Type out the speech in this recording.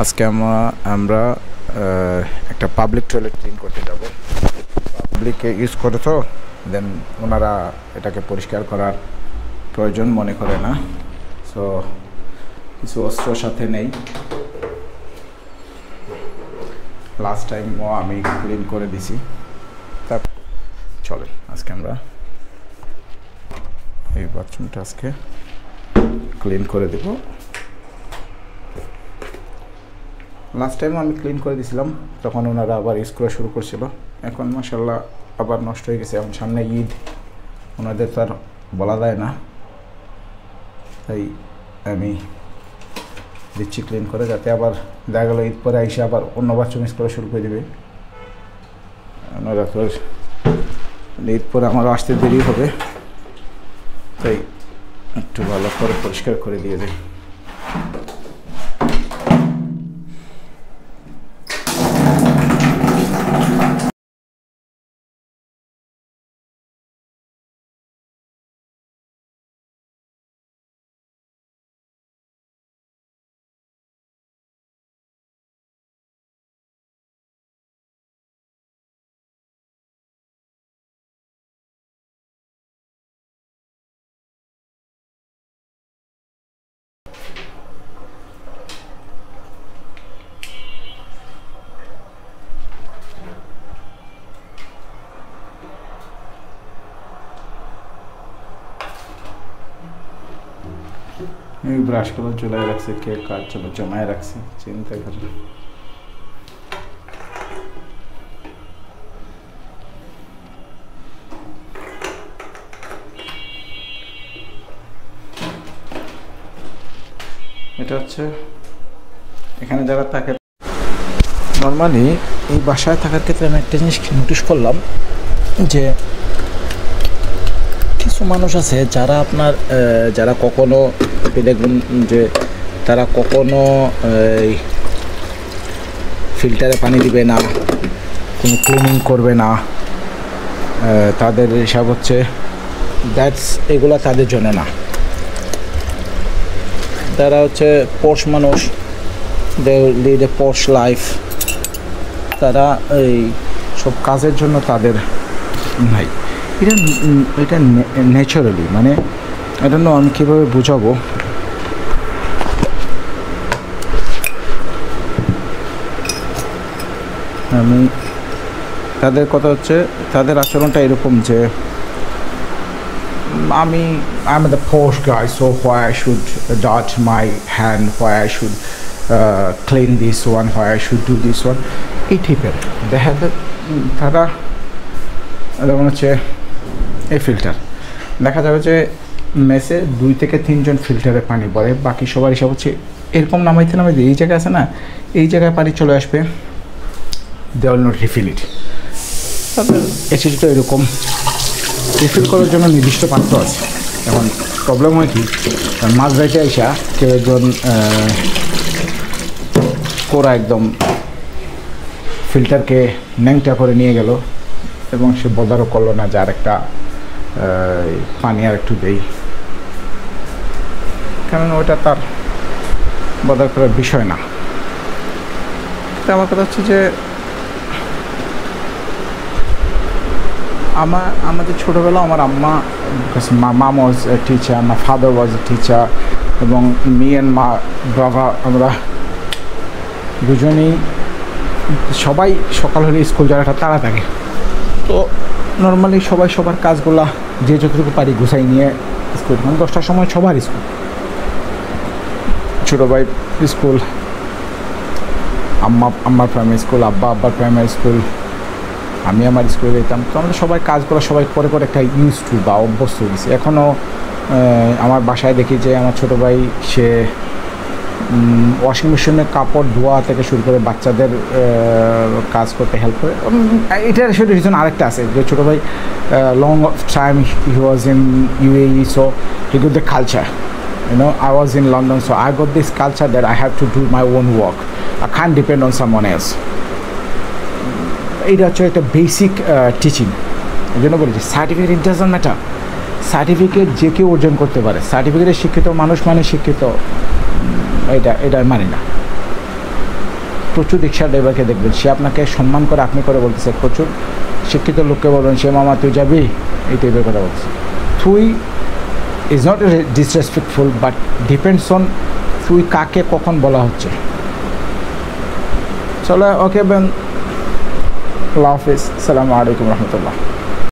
আজকে আমরা একটা পাবলিক টয়লেট ক্লিন করতে যাব। পাবলিকে ইউজ করে তো দেন ওনারা এটাকে পরিষ্কার করার প্রয়োজন মনে করে না। সো কিছু অস্ত্র সাথে নেই। লাস্ট টাইমও আমি ক্লিন করে দিছি। তা চলেন আজকে আমরা এই বাথরুমটা আজকে ক্লিন করে দেব। লাস্ট টাইম আমি ক্লিন করে দিয়েছিলাম, তখন ওনারা আবার ইউজ করা শুরু করছিল। এখন মাশাআল্লাহ আবার নষ্ট হয়ে গেছে। এখন সামনে ঈদ, ওনাদের তো আর বলা যায় না, তাই আমি দিচ্ছি ক্লিন করে, যাতে আবার দেখা গেলো ঈদ পরে এসে আবার অন্য বাথরুম ইউজ করা শুরু করে দেবে। ওনারা তো ঈদ পরে আমারও আসতে দেরি হবে, তাই একটু ভালো করে পরিষ্কার করে দিয়ে দেয়। ব্রাশগুলো ঝুলাই রাখছে, কে কাজ চলো জমায় রাখছে, চিন্তা করে। এটা হচ্ছে এখানে যারা থাকে নর্মালি, এই বাসায় থাকার ক্ষেত্রে আমি একটা জিনিস নোটিশ করলাম যে কিছু মানুষ আছে যারা আপনার যারা কখনো দেখবেন যে তারা কখনো ফিল্টারে পানি দিবে না, কোনো ক্লিনিং করবে না, তাদের হিসাব হচ্ছে এগুলা তাদের জন্য না। তারা হচ্ছে পশ মানুষ, দে লিড এ পশ লাইফ, তারা এই সব কাজের জন্য তাদের নাই। এটা ন্যাচারালি, মানে এটা আমি কীভাবে বোঝাবো, আমি তাদের কথা হচ্ছে তাদের আচরণটা এরকম যে I'm the posh guy, so why I should dot my hand, why I should clean this one, why I should do this one, এই টাইপের দেখা যায়। তারা যেমন হচ্ছে এই ফিল্টার দেখা যাবে যে মেসে 2 থেকে 3 জন ফিল্টারে পানি পড়ে, বাকি সবার হিসাব হচ্ছে এরকম নামাইতে এই জায়গায় আছে না, এই জায়গায় পানি চলে আসবে, দে উইল নট রিফিল ইট। তাদের এসিটা এরকম রিফিল করার জন্য নির্দিষ্ট পাত্র আছে। এখন প্রবলেম হয় কি, মাছ যাইতে আইসা কেউ একজন কোরা একদম ফিল্টারকে ন্যাংটা করে নিয়ে গেল এবং সে বদারও করলো না যে আর একটা পানি আর একটু দেই, কারণ ওটা তার বদার করার বিষয় না। তো আমার কথা হচ্ছে যে আমাদের ছোটোবেলা আমার আম্মা, মাম ওয়াজ এ টিচার, মা ফাদার ওয়াজ এ টিচার, এবং মি অ্যান্ড মা বাবা, আমরা দুজনেই সবাই সকাল হলে স্কুল যাওয়ার একটা তাড়া থাকে। তো নর্মালি সবাই সবার কাজগুলা যে যতটুকু পারি গুছাই নিয়ে স্কুল, মানে 10টার সময় সবার স্কুল, ছোটো ভাই স্কুল, আম্মার প্রাইমারি স্কুল, আব্বার প্রাইমারি স্কুল, আমি আমার স্কুলে যেতাম। তো আমাদের সবাই কাজগুলো সবাই করে করে একটা ইউজ টু বা অভ্যস্ত হয়ে গেছে। এখনও আমার বাসায় দেখি যে আমার ছোটো ভাই সে ওয়াশিং মেশিনে কাপড় ধোয়া থেকে শুরু করে বাচ্চাদের কাজ করতে হেল্প করে। এটার সেটা রিজন আরেকটা আছে যে ছোটো ভাই long time he was in UAE, so he got the culture, I was in London, so I got this culture that I have to do my own work, I can't depend on someone else. এটা হচ্ছে একটা basic teaching. এই জন্য বলেছি certificate it doesn't matter, certificate যে কেউ অর্জন করতে পারে, সার্টিফিকেটে শিক্ষিত মানুষ মানে শিক্ষিত, এটা মানি না। প্রচুর রিক্সা ড্রাইভারকে দেখবেন, সে আপনাকে সম্মান করে আপনি করে বলতেছে। প্রচুর শিক্ষিত লোককে বলবেন সে মামা তুই যাবি, এই টাইপের কথা বলছে। তুই is not disrespectful, but depends on তুই কাকে কখন বলা হচ্ছে। চলো, ওকে বেন, আল্লাহ হাফিজ, আসসালামু আলাইকুম রহমতুল্লাহ।